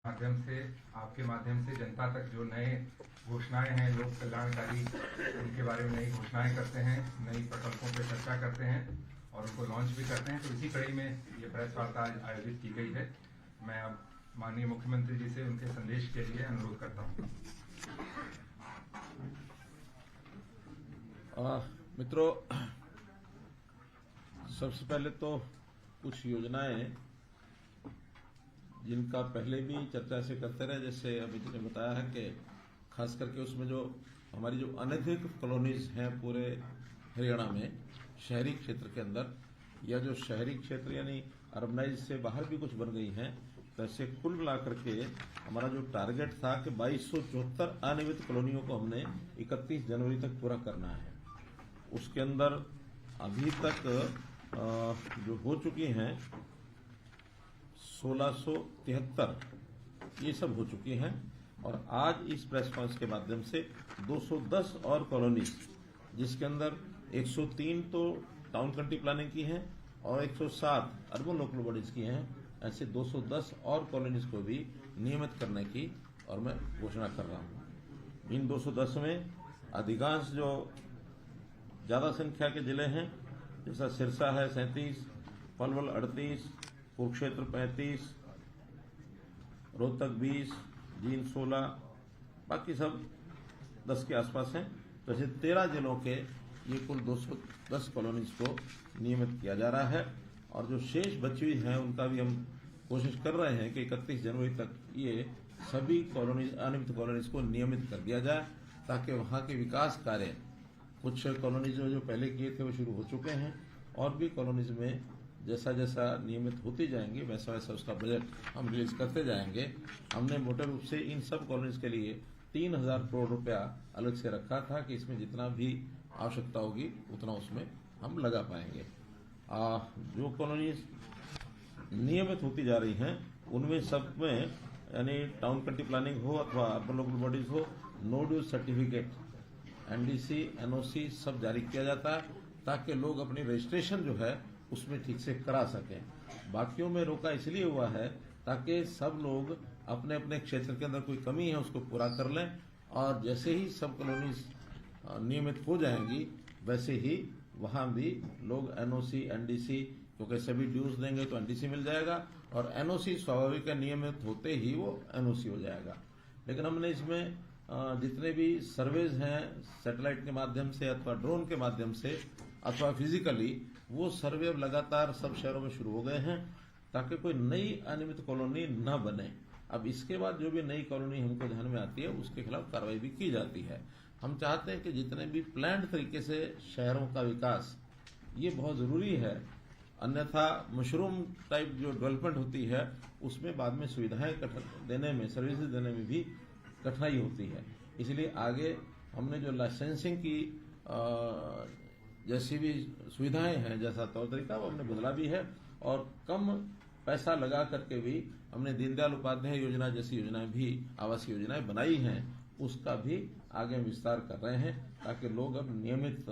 माध्यम से, आपके माध्यम से जनता तक जो नए घोषणाएं हैं, लोक कल्याणकारी, उनके बारे में नई घोषणाएं करते हैं, नई प्रकल्पों पर चर्चा करते हैं और उनको लॉन्च भी करते हैं। तो इसी कड़ी में ये प्रेस वार्ता आयोजित की गई है। मैं अब माननीय मुख्यमंत्री जी से उनके संदेश के लिए अनुरोध करता हूँ। मित्रों, सबसे पहले तो कुछ योजनाएं जिनका पहले भी चर्चा से करते रहे, जैसे अभी ने बताया है कि खास करके उसमें जो हमारी जो अनधिकृत कॉलोनीज हैं पूरे हरियाणा में, शहरी क्षेत्र के अंदर, या जो शहरी क्षेत्र यानी अर्बनाइज से बाहर भी कुछ बन गई हैं, तो ऐसे कुल मिलाकर के हमारा जो टारगेट था कि 2274 अनियमित कॉलोनियों को हमने 31 जनवरी तक पूरा करना है। उसके अंदर अभी तक जो हो चुकी हैं 1673 ये सब हो चुकी हैं, और आज इस प्रेस कॉन्फ्रेंस के माध्यम से 210 और कॉलोनीज, जिसके अंदर 103 तो टाउन कंट्री प्लानिंग की हैं और 107 अर्बन लोकल बॉडीज की हैं, ऐसे 210 और कॉलोनीज को भी नियमित करने की और मैं घोषणा कर रहा हूं। इन 210 में अधिकांश जो ज्यादा संख्या के जिले हैं, जैसा सिरसा है 37, पलवल 38, कुरुक्षेत्र 35, रोहतक 20, जींद 16, बाकी सब 10 के आसपास हैं। तो ऐसे 13 जिलों के ये कुल 210 कॉलोनीज को नियमित किया जा रहा है, और जो शेष बची हुई हैं उनका भी हम कोशिश कर रहे हैं कि 31 जनवरी तक ये सभी कॉलोनीज, अनियमित कॉलोनीज को नियमित कर दिया जाए, ताकि वहां के विकास कार्य, कुछ कॉलोनीज जो पहले किए थे वो शुरू हो चुके हैं, और भी कॉलोनीज में जैसा जैसा नियमित होती जाएंगे वैसा वैसा उसका बजट हम रिलीज करते जाएंगे। हमने मोटे रूप से इन सब कॉलोनीज के लिए 3000 करोड़ रुपया अलग से रखा था कि इसमें जितना भी आवश्यकता होगी उतना उसमें हम लगा पाएंगे। जो कॉलोनीज नियमित होती जा रही हैं उनमें सब में, यानी टाउन कंट्री प्लानिंग हो अथवा अर्बन लोकल बॉडीज हो, no dues certificate, NDC, NOC सब जारी किया जाता है, ताकि लोग अपनी रजिस्ट्रेशन जो है उसमें ठीक से करा सकें। बाकियों में रोका इसलिए हुआ है ताकि सब लोग अपने अपने क्षेत्र के अंदर कोई कमी है उसको पूरा कर लें, और जैसे ही सब कॉलोनीज नियमित हो जाएंगी वैसे ही वहां भी लोग एनओसी, एनडीसी, क्योंकि सभी ड्यूज देंगे तो एनडीसी मिल जाएगा, और एनओसी स्वाभाविक नियमित होते ही वो एनओसी हो जाएगा। लेकिन हमने इसमें जितने भी सर्वेज हैं सैटेलाइट के माध्यम से अथवा ड्रोन के माध्यम से अथवा फिजिकली, वो सर्वे अब लगातार सब शहरों में शुरू हो गए हैं, ताकि कोई नई अनियमित कॉलोनी न बने। अब इसके बाद जो भी नई कॉलोनी हमको ध्यान में आती है उसके खिलाफ कार्रवाई भी की जाती है। हम चाहते हैं कि जितने भी प्लान्ड तरीके से शहरों का विकास, ये बहुत जरूरी है, अन्यथा मशरूम टाइप जो डेवलपमेंट होती है उसमें बाद में सुविधाएं देने में, सर्विसेज देने में भी कठिनाई होती है। इसलिए आगे हमने जो लाइसेंसिंग की जैसी भी सुविधाएं हैं, जैसा तौर तरीका वो हमने बदला भी है, और कम पैसा लगा करके भी हमने दीनदयाल उपाध्याय योजना जैसी योजनाएं भी, आवासीय योजनाएं बनाई हैं, उसका भी आगे विस्तार कर रहे हैं, ताकि लोग अब नियमित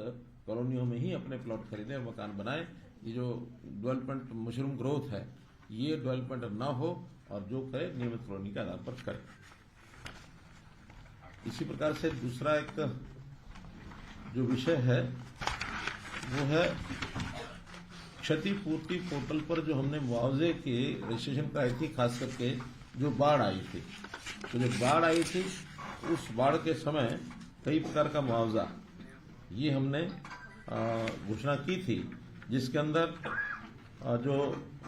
कॉलोनियों में ही अपने प्लॉट खरीदें और मकान बनाएं। ये जो डेवलपमेंट, मशरूम ग्रोथ है, ये डेवलपमेंट न हो, और जो करे नियमित कॉलोनी के आधार पर करे। इसी प्रकार से दूसरा एक जो विषय है वो है क्षतिपूर्ति पोर्टल पर जो हमने मुआवजे के रजिस्ट्रेशन कराई थी, खास करके जो बाढ़ आई थी। तो जो बाढ़ आई थी उस बाढ़ के समय कई प्रकार का मुआवजा ये हमने घोषणा की थी, जिसके अंदर जो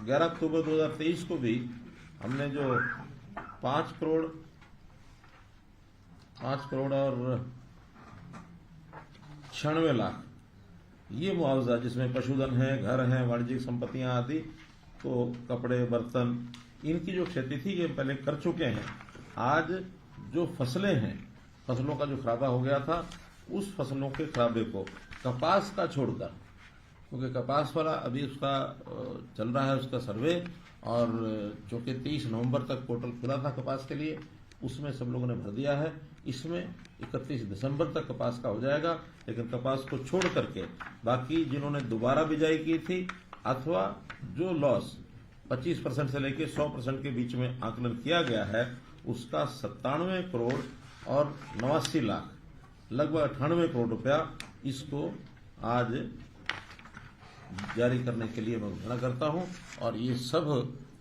11 अक्टूबर 2023 को भी हमने जो 5 करोड़ और 96 लाख ये मुआवजा, जिसमें पशुधन है, घर है, वाणिज्यिक संपत्तियां आदि, तो कपड़े, बर्तन, इनकी जो क्षति थी ये पहले कर चुके हैं। आज जो फसलें हैं, फसलों का जो खराबा हो गया था, उस फसलों के खराबे को कपास का छोड़कर, क्योंकि कपास वाला अभी उसका चल रहा है उसका सर्वे, और जो कि 30 नवंबर तक पोर्टल खुला था कपास के लिए, उसमें सब लोगों ने भर दिया है। इसमें 31 दिसंबर तक कपास का हो जाएगा, लेकिन कपास को छोड़ करके बाकी जिन्होंने दोबारा बिजाई की थी अथवा जो लॉस 25% से लेकर 100% के बीच में आकलन किया गया है, उसका 97 करोड़ और 89 लाख लगभग 98 करोड़ रुपया इसको आज जारी करने के लिए मैं घोषणा करता हूं। और ये सब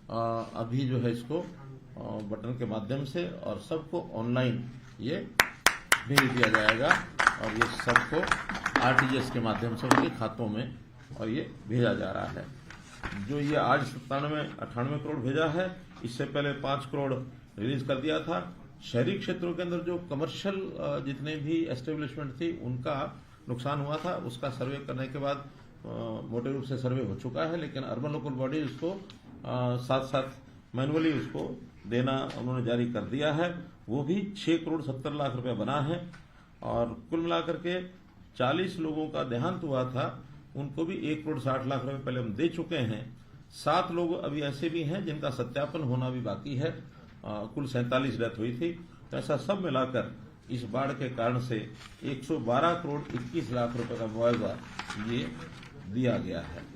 अभी जो है इसको बटन के माध्यम से और सबको ऑनलाइन ये भेज दिया जाएगा और ये सबको आरटीजीएस के माध्यम से उनके खातों में और ये भेजा जा रहा है। जो ये आज 98 करोड़ भेजा है, इससे पहले 5 करोड़ रिलीज कर दिया था। शहरी क्षेत्रों के अंदर जो कमर्शियल जितने भी एस्टेब्लिशमेंट थी उनका नुकसान हुआ था, उसका सर्वे करने के बाद मोटे रूप से सर्वे हो चुका है, लेकिन अर्बन लोकल बॉडी उसको साथ साथ मैनुअली उसको देना उन्होंने जारी कर दिया है। वो भी 6 करोड़ 70 लाख रुपए बना है और कुल मिलाकर के 40 लोगों का देहांत हुआ था, उनको भी 1 करोड़ 60 लाख रुपए पहले हम दे चुके हैं। 7 लोग अभी ऐसे भी हैं जिनका सत्यापन होना भी बाकी है। कुल 47 डेथ हुई थी। तो ऐसा सब मिलाकर इस बाढ़ के कारण से 112 करोड़ 21 लाख रुपए का मुआवजा ये दिया गया है।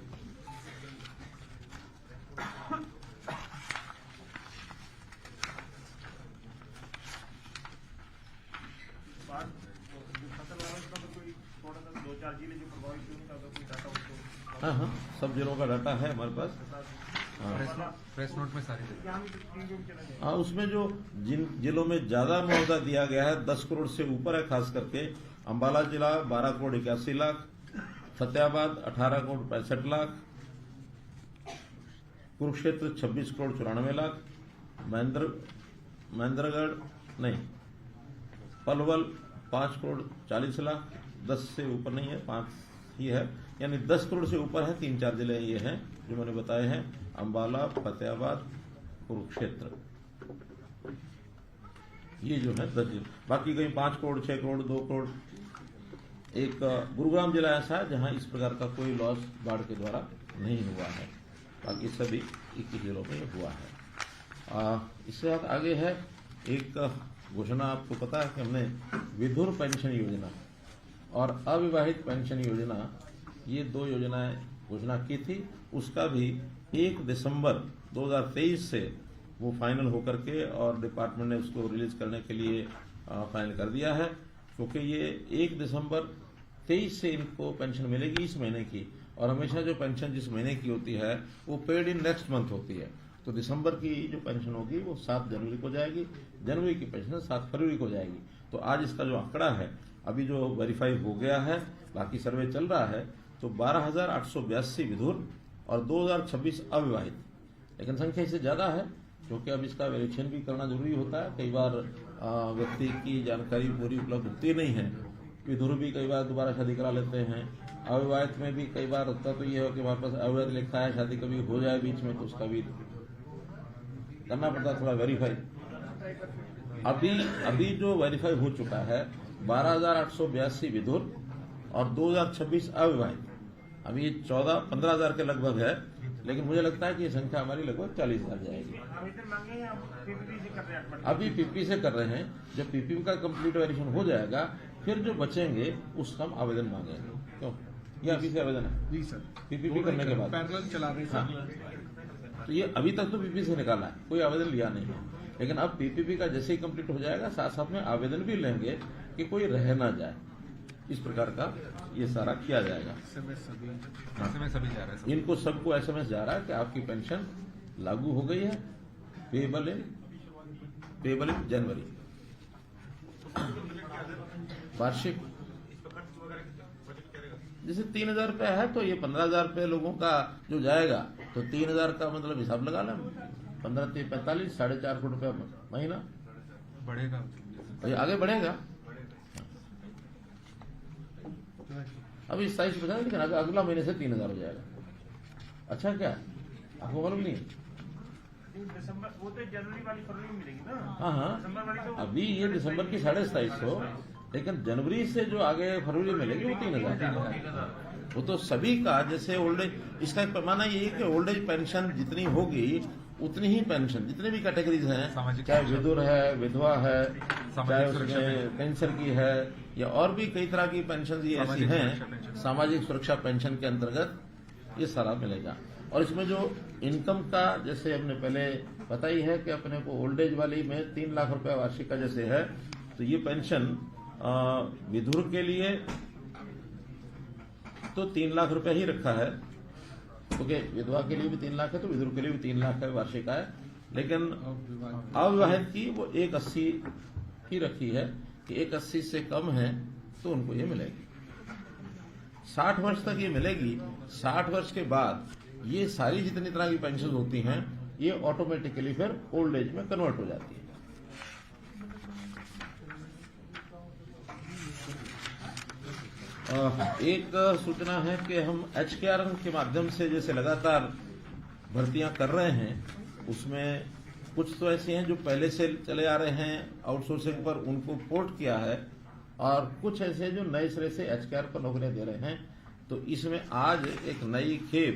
हाँ, सब जिलों का डाटा है हमारे पास। प्रेस नोट में सारी हाँ, उसमें जो जिन जिलों में ज्यादा मुआवजा दिया गया है 10 करोड़ से ऊपर है, खास करके अंबाला जिला 12 करोड़ 81 लाख, फतेहाबाद 18 करोड़ 65 लाख, कुरुक्षेत्र 26 करोड़ 94 लाख, पलवल 5 करोड़ 40 लाख, 10 से ऊपर नहीं है, 5 ही है, यानी 10 करोड़ से ऊपर है। 3-4 जिले ये हैं जो मैंने बताए हैं, अंबाला, फतेहाबाद, कुरुक्षेत्र, ये जो है 10 जिले। बाकी कहीं 5 करोड़ 6 करोड़ 2 करोड़। एक गुरुग्राम जिला ऐसा है जहां इस प्रकार का कोई लॉस बाढ़ के द्वारा नहीं हुआ है, बाकी सभी 21 जिलों में हुआ है। इससे आगे है एक घोषणा, आपको पता है कि हमने विधुर पेंशन योजना और अविवाहित पेंशन योजना, ये 2 योजनाएं घोषणा की थी। उसका भी 1 दिसंबर 2023 से वो फाइनल होकर के और डिपार्टमेंट ने उसको रिलीज करने के लिए फाइनल कर दिया है, क्योंकि ये 1 दिसंबर 23 से इनको पेंशन मिलेगी इस महीने की, और हमेशा जो पेंशन जिस महीने की होती है वो पेड इन नेक्स्ट मंथ होती है। तो दिसंबर की जो पेंशन होगी वो 7 जनवरी को जाएगी, जनवरी की पेंशन 7 फरवरी को जाएगी। तो आज इसका जो आंकड़ा है अभी जो वेरीफाई हो गया है, बाकी सर्वे चल रहा है, तो 12,882 विधुर और 2,026 अविवाहित, लेकिन संख्या इससे ज्यादा है क्योंकि अब इसका वेरिफिकेशन भी करना जरूरी होता है। कई बार व्यक्ति की जानकारी पूरी उपलब्ध होती नहीं है। विधुर भी कई बार दोबारा शादी करा लेते हैं, अविवाहित में भी कई बार होता तो ये हो कि हमारे पास अविवाहित लिखा है, शादी कभी हो जाए बीच में तो उसका भी करना पड़ता है थोड़ा वेरीफाई। अभी जो वेरीफाई हो चुका है 12,882 विधुर और 2,026 अविवाहित, अभी 15,000 के लगभग है, लेकिन मुझे लगता है कि ये संख्या हमारी लगभग 40,000 जाएगी। अभी पीपी से कर रहे हैं, जब पीपी का कंप्लीट वेरिफिकेशन हो जाएगा फिर जो बचेंगे उसका हम आवेदन मांगेंगे। क्यों, ये अभी से आवेदन है जी सर, पीपीपी करने के बाद पैरेलल चला रहे हाँ। तो ये अभी तक तो पीपी से निकाला है, कोई आवेदन लिया नहीं है, लेकिन अब पीपीपी का जैसे ही कंप्लीट हो जाएगा साथ साथ में आवेदन भी लेंगे कि कोई रह ना जाए, इस प्रकार का ये सारा किया जाएगा। SMS सभी जा रहे हैं। इनको सबको SMS जा रहा है कि आपकी पेंशन लागू हो गई है, पेबल इन जनवरी। वार्षिक जैसे 3,000 रुपये है तो ये 15,000 रुपये लोगों का जो जाएगा, तो 3,000 का मतलब हिसाब लगा लें, 15 3 45 4.5 करोड़ रुपया महीना बढ़ेगा, ये आगे बढ़ेगा। अभी 27 बचा, लेकिन अगला महीने से 3,000 हो जाएगा। अच्छा, क्या आपको मालूम नहीं? दिसंबर वो तो जनवरी वाली फरवरी में मिलेगी ना। हाँ, दिसंबर वाली तो अभी ये दिसंबर की 2,250, लेकिन जनवरी से जो आगे फरवरी में मिलेगी वो 3,000। वो तो सभी का, जैसे ओल्ड एज, इसका एक पैमाना ये है कि ओल्ड एज पेंशन जितनी होगी उतनी ही पेंशन जितने भी कैटेगरीज हैं, चाहे विधुर है, विधवा है, चाहे उसमें कैंसर की है या और भी कई तरह की पेंशन ये ऐसी हैं, सामाजिक सुरक्षा पेंशन के अंतर्गत ये सारा मिलेगा। और इसमें जो इनकम का, जैसे हमने पहले पता ही है कि अपने को ओल्ड एज वाली में 3 लाख रुपया वार्षिक का जैसे है, तो ये पेंशन विधुर के लिए तो 3 लाख रुपया ही रखा है, क्योंकि विधवा के लिए भी 3 लाख है तो विधुर के लिए भी 3 लाख है वार्षिक है। लेकिन अविवाहित की वो 180 की रखी है कि 180 से कम है तो उनको ये मिलेगी। 60 वर्ष तक ये मिलेगी। 60 वर्ष के बाद ये सारी जितनी तरह की पेंशन होती हैं ये ऑटोमेटिकली फिर ओल्ड एज में कन्वर्ट हो जाती है। एक सूचना है कि हम HKRN के माध्यम से जैसे लगातार भर्तियां कर रहे हैं, उसमें कुछ तो ऐसे हैं जो पहले से चले आ रहे हैं आउटसोर्सिंग पर, उनको पोर्ट किया है, और कुछ ऐसे जो नए सिरे से HKR पर नौकरियां दे रहे हैं। तो इसमें आज एक नई खेप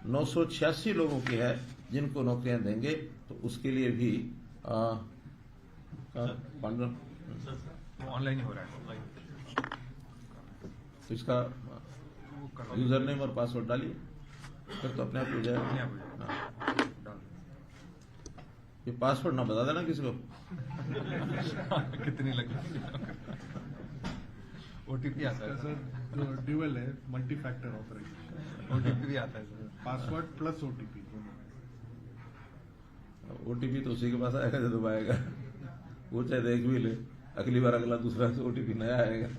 986 लोगों की है जिनको नौकरियां देंगे, तो उसके लिए भी ऑनलाइन ही हो रहा है। तो इसका यूजर नेम और पासवर्ड डालिए, फिर तो अपने आप हो जाएगा। हाँ। ये पासवर्ड ना बता देना किसी को। कितनी लगी OTP आता है सर, जो ड्यूअल है, मल्टी फैक्टर ऑथराइजेशन, OTP भी आता है sir. Password plus OTP। OTP तो उसी के पास आएगा जो दबाएगा, वो चाहे देख भी ले, अगली बार अगला दूसरा OTP नया आएगा।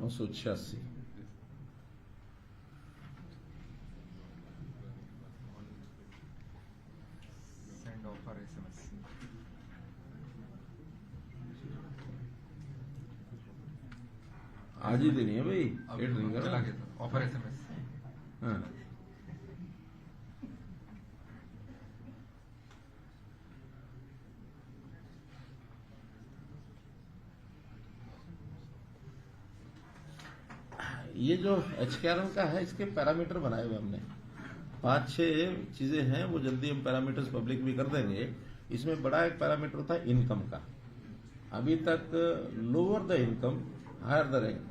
$986। सेंड ऑफर SMS आज ही देनी है भाई, लेट नहीं चला करना। गया ऑफर SMS। हाँ। ये जो HKRN का है, इसके पैरामीटर बनाए हुए हमने 5-6 चीजें हैं, वो जल्दी हम पैरामीटर्स पब्लिक भी कर देंगे। इसमें बड़ा एक पैरामीटर था इनकम का। अभी तक lower the income higher the rank,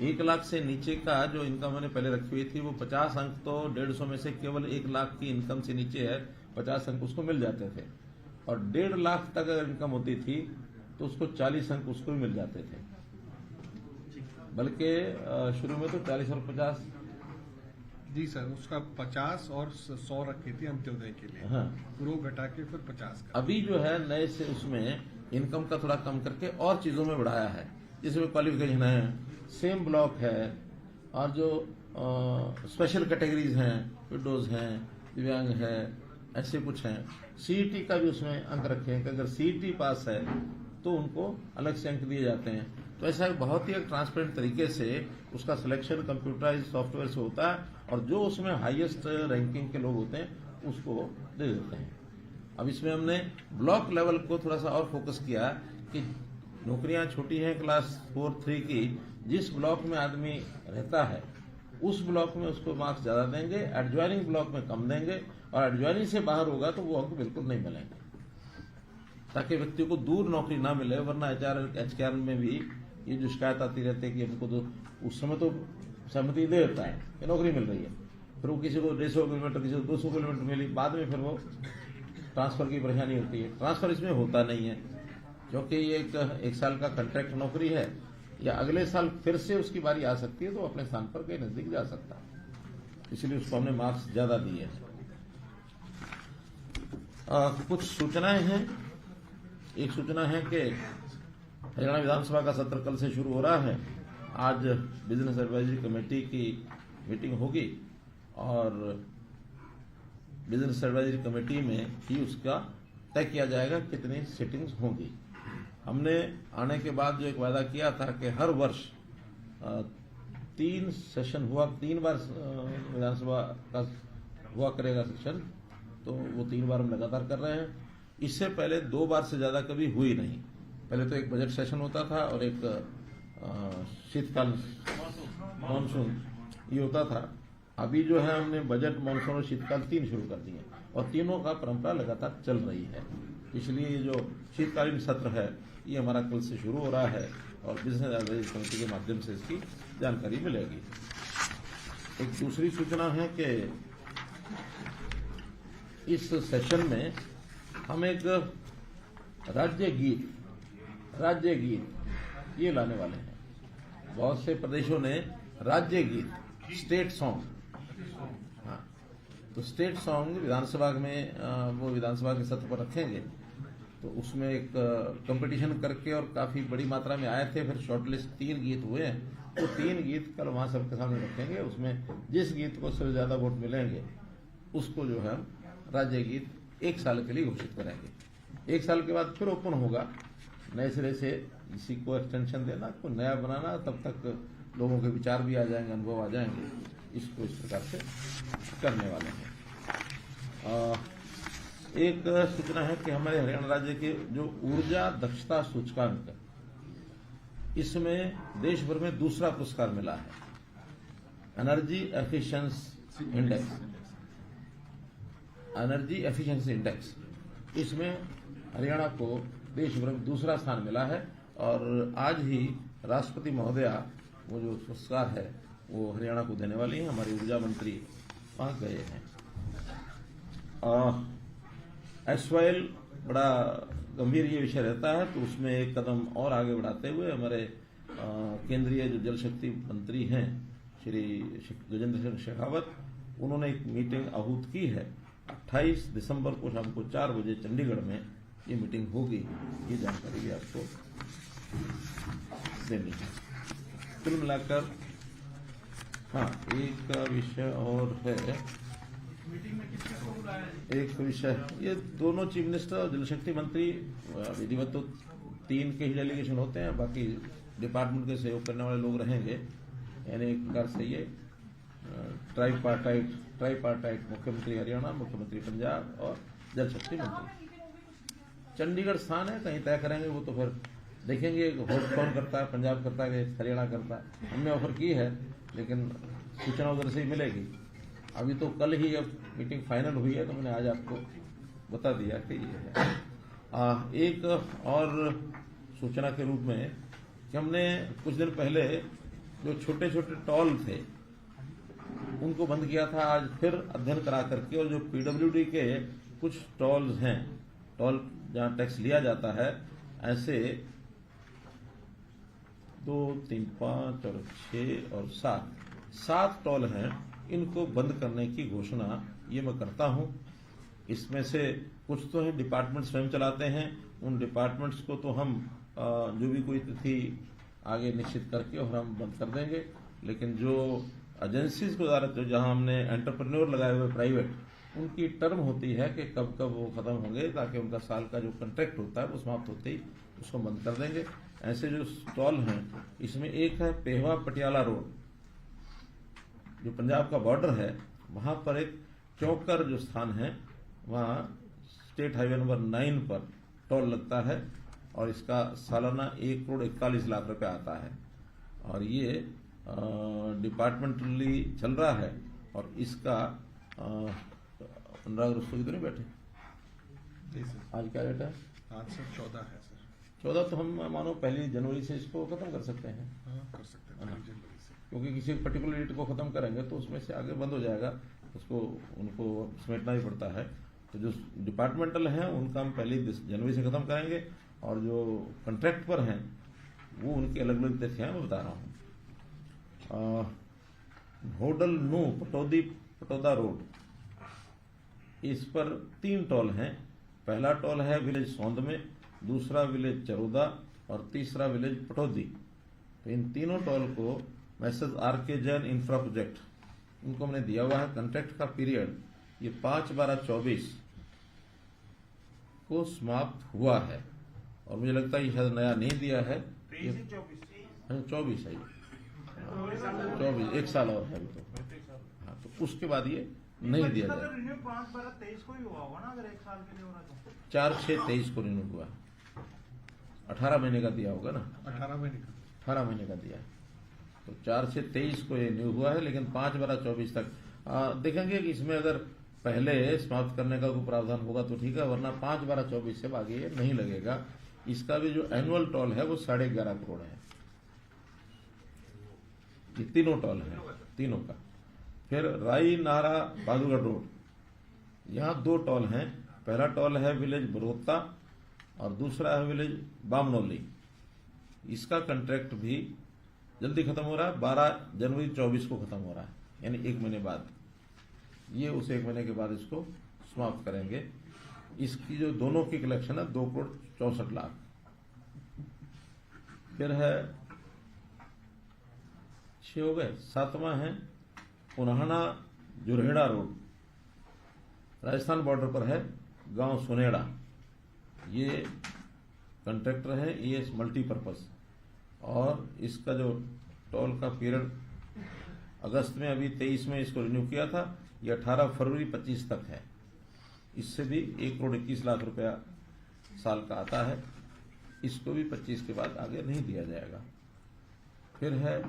1 lakh से नीचे का जो इनकम मैंने पहले रखी हुई थी वो 50 अंक, तो 150 में से केवल 1 लाख की इनकम से नीचे है 50 अंक उसको मिल जाते थे, और 1.5 लाख तक अगर इनकम होती थी तो उसको 40 अंक उसको भी मिल जाते थे। बल्कि शुरू में तो 40 और 50। जी सर, उसका 50 और 100 रखी थी अंत्योदय के लिए। हाँ। प्रो घटा के फिर 50 का। अभी जो है नए से उसमें इनकम का थोड़ा कम करके और चीजों में बढ़ाया है, जिसमें क्वालिफिकेशन है, सेम ब्लॉक है, और जो स्पेशल कैटेगरीज हैं, विडोज हैं, दिव्यांग है, ऐसे कुछ हैं। CET का भी उसमें अंक रखे हैं कि अगर CET पास है तो उनको अलग से अंक दिए जाते हैं। तो ऐसा बहुत ही ट्रांसपेरेंट तरीके से उसका सिलेक्शन कंप्यूटराइज सॉफ्टवेयर से होता है, और जो उसमें हाईएस्ट रैंकिंग के लोग होते हैं उसको दे देते हैं। अब इसमें हमने ब्लॉक लेवल को थोड़ा सा और फोकस किया कि नौकरियां छोटी हैं क्लास 4-3 की, जिस ब्लॉक में आदमी रहता है उस ब्लॉक में उसको मार्क्स ज्यादा देंगे, एडजॉइनिंग ब्लॉक में कम देंगे, और एडजॉइनिंग से बाहर होगा तो वो अंक बिल्कुल नहीं मिलेंगे, ताकि व्यक्ति को दूर नौकरी ना मिले। वरना HKRN में भी ये जो शिकायत आती रहती है कि हमको तो उस समय तो सहमति दे देता है कि नौकरी मिल रही है, फिर वो किसी को 150 किलोमीटर, किसी को 200 किलोमीटर मिली, बाद में फिर वो ट्रांसफर की परेशानी होती है। ट्रांसफर इसमें होता नहीं है, क्योंकि ये एक साल का कॉन्ट्रैक्ट नौकरी है, या अगले साल फिर से उसकी बारी आ सकती है तो अपने स्थान पर कहीं नजदीक जा सकता है, इसलिए उसको हमने मार्क्स ज्यादा दिए हैं। कुछ सूचनाएं हैं। एक सूचना है कि हरियाणा विधानसभा का सत्र कल से शुरू हो रहा है। आज बिजनेस एडवाइजरी कमेटी की मीटिंग होगी, और बिजनेस एडवाइजरी कमेटी में ही उसका तय किया जाएगा कितनी सिटिंग्स होंगी। हमने आने के बाद जो एक वादा किया था कि हर वर्ष 3 सेशन हुआ, 3 बार विधानसभा का हुआ करेगा सेशन, तो वो 3 बार हम लगातार कर रहे हैं। इससे पहले 2 बार से ज्यादा कभी हुई नहीं। पहले तो एक बजट सेशन होता था और एक शीतकाल मानसून ये होता था। अभी जो है हमने बजट, मानसून और शीतकाल 3 शुरू कर दिए, और तीनों का परंपरा लगातार चल रही है। इसलिए ये जो शीतकालीन सत्र है ये हमारा कल से शुरू हो रहा है और बिजनेस एडवाइजरी समिति के माध्यम से इसकी जानकारी मिलेगी। एक दूसरी सूचना है कि इस सेशन में हम एक राज्य गीत ये लाने वाले हैं। बहुत से प्रदेशों ने राज्य गीत स्टेट सॉन्ग, हाँ, तो स्टेट सॉन्ग विधानसभा में वो विधानसभा के सत्र पर रखेंगे। तो उसमें एक कंपटीशन करके और काफी बड़ी मात्रा में आए थे, फिर शॉर्टलिस्ट 3 गीत हुए हैं। तो 3 गीत कल वहां सबके सामने रखेंगे। उसमें जिस गीत को सबसे ज्यादा वोट मिलेंगे उसको जो है राज्य गीत 1 साल के लिए घोषित करेंगे। 1 साल के बाद फिर ओपन होगा, नए सिरे से इसी को एक्सटेंशन देना, कोई नया बनाना, तब तक लोगों के विचार भी आ जाएंगे, अनुभव आ जाएंगे। इसको इस प्रकार से करने वाले हैं। एक सूचना है कि हमारे हरियाणा राज्य के जो ऊर्जा दक्षता सूचकांक, इसमें देश भर में दूसरा पुरस्कार मिला है। एनर्जी एफिशिएंसी इंडेक्स, इसमें हरियाणा को देश भर में दूसरा स्थान मिला है। और आज ही राष्ट्रपति महोदया वो जो पुरस्कार है वो हरियाणा को देने वाली है। हमारी ऊर्जा मंत्री वहां गए हैं। एसवाइल बड़ा गंभीर ये विषय रहता है, तो उसमें एक कदम और आगे बढ़ाते हुए हमारे केंद्रीय जो जल शक्ति मंत्री हैं श्री गजेंद्र सिंह शेखावत, उन्होंने एक मीटिंग आहूत की है। 28 दिसंबर को शाम को 4 बजे चंडीगढ़ में ये मीटिंग होगी। ये जानकारी भी आपको देनी है। कुल मिलाकर हाँ, एक विषय और है, एक विषय, ये दोनों चीफ मिनिस्टर और जल शक्ति मंत्री विधिवत तो 3 के ही डेलीगेशन होते हैं, बाकी डिपार्टमेंट के सहयोग करने वाले लोग रहेंगे। यानी एक प्रकार से ये ट्राईपार्टाइट मुख्यमंत्री हरियाणा, मुख्यमंत्री पंजाब और जल शक्ति मंत्री। चंडीगढ़ स्थान है, कहीं तय करेंगे वो तो फिर देखेंगे होस्ट कौन करता है, पंजाब करता है कि हरियाणा करता है। हमने ऑफर की है लेकिन सूचना उधर से ही मिलेगी। अभी तो कल ही जब मीटिंग फाइनल हुई है तो मैंने आज आपको बता दिया कि ये है। एक और सूचना के रूप में कि हमने कुछ दिन पहले जो छोटे छोटे टॉल थे उनको बंद किया था। आज फिर अध्ययन करा करके, और जो पीडब्ल्यूडी के कुछ टॉल्स हैं, टॉल जहां टैक्स लिया जाता है, ऐसे 2, 3, 5 और 6 और 7 टॉल हैं, इनको बंद करने की घोषणा ये मैं करता हूं। इसमें से कुछ तो है डिपार्टमेंट स्वयं चलाते हैं, उन डिपार्टमेंट्स को तो हम जो भी कोई तिथि आगे निश्चित करके और हम बंद कर देंगे। लेकिन जो एजेंसीज को जहां हमने एंटरप्रेन्योर लगाए हुए प्राइवेट, उनकी टर्म होती है कि कब कब वो खत्म होंगे, ताकि उनका साल का जो कॉन्ट्रैक्ट होता है वो समाप्त होते ही उसको बंद कर देंगे। ऐसे जो स्टॉल हैं, इसमें एक है पेहवा पटियाला रोड, जो पंजाब का बॉर्डर है, वहां पर एक चौकर जो स्थान है, वहां स्टेट हाईवे नंबर 9 पर टोल लगता है और इसका सालाना 1,41,00,000 रुपए आता है। और ये डिपार्टमेंटली चल रहा है। और इसका अनुराग रस्तोगी तो नहीं बैठे? आज क्या रेट है? आज सर 14 है सर। 14 तो हम मानो 1 जनवरी से इसको खत्म कर सकते हैं। हाँ, कर सकते हैं 1 जनवरी से, क्योंकि किसी पर्टिकुलर डेट को खत्म करेंगे तो उसमें से आगे बंद हो जाएगा, उसको उनको समेटना ही पड़ता है। तो जो डिपार्टमेंटल हैं उनका हम 1 जनवरी से खत्म करेंगे, और जो कॉन्ट्रैक्ट पर हैं वो उनकी अलग अलग तिथियां मैं बता रहा हूँ। होडल नू पटौदा रोड, इस पर 3 टोल हैं। पहला टोल है विलेज सौंद में, दूसरा विलेज चरोदा और तीसरा विलेज पटौदी। तो इन तीनों टोल को messrs RK Jain infra project, उनको हमने दिया हुआ है। कॉन्ट्रैक्ट का पीरियड ये 5/12/24 को समाप्त हुआ है, और मुझे लगता है ये शायद नया नहीं दिया है। 24 है, 24 1 साल और है अभी तो। हाँ, तो उसके बाद ये नहीं दिया जाएगा। 5/12/23 को ही हुआ होगा ना, अगर 1 साल के लिए हो रहा तो 4/6/23 को रिन्यू हुआ। 18 महीने का दिया होगा ना? 18 महीने का। 18 महीने का दिया है, तो 4/6/23 को ये रिन्यू हुआ है। लेकिन 5/12/24 तक देखेंगे कि इसमें अगर पहले समाप्त करने का कोई प्रावधान होगा तो ठीक है, वरना 5/12/24 से आगे ये नहीं लगेगा। इसका भी जो एनुअल टोल है वो 11.5 करोड़ है। ये तीनों टोल है, तीनों का। फिर राई नारा बादुगढ़ रोड, यहाँ 2 टोल हैं। पहला टोल है विलेज बरोत्ता और दूसरा है विलेज बामनोली। इसका कॉन्ट्रैक्ट भी जल्दी खत्म हो रहा है, 12 जनवरी 24 को खत्म हो रहा है, यानी 1 महीने बाद। ये उस 1 महीने के बाद इसको समाप्त करेंगे। इसकी जो दोनों की कलेक्शन है 2,64,00,000। फिर है 6 हो गए। 7वां है पुनाहना जुरहेड़ा रोड, राजस्थान बॉर्डर पर है, गांव सुनेड़ा। ये कॉन्ट्रैक्टर है ES मल्टीपर्पज और इसका जो टोल का पीरियड अगस्त में, अभी 23 में इसको रिन्यू किया था, ये 18 फरवरी 25 तक है। इससे भी 1,21,00,000 रुपया साल का आता है। इसको भी 25 के बाद आगे नहीं दिया जाएगा। फिर है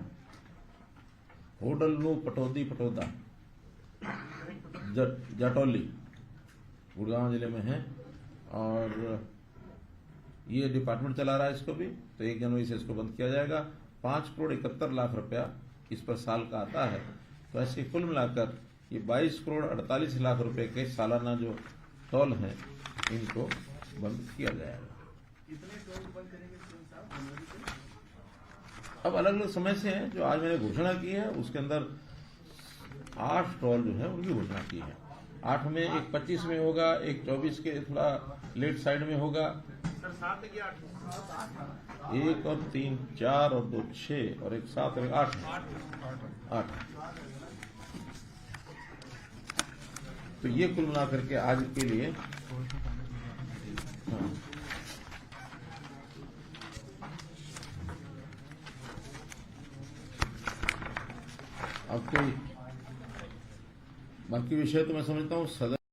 होडलनू पटौदी पटौदा जाटौली, गुड़गांव जिले में है और ये डिपार्टमेंट चला रहा है इसको भी, तो 1 जनवरी से इसको बंद किया जाएगा। 5,71,00,000 रुपया इस पर साल का आता है। तो ऐसे कुल मिलाकर ये 22,48,00,000 रुपए के सालाना जो टोल हैं इनको बंद किया जाएगा। अब अलग अलग समय से हैं, जो आज मैंने घोषणा की है उसके अंदर 8 टोल जो है उनकी घोषणा की है। 8 में, एक 25 में होगा, एक 24 के थोड़ा लेट साइड में होगा, 1 और 3 4 और 2 6 और एक 7 और 8। तो ये कुल मिलाकर के आज के लिए अब कोई बाकी विषय तो मैं समझता हूँ सदन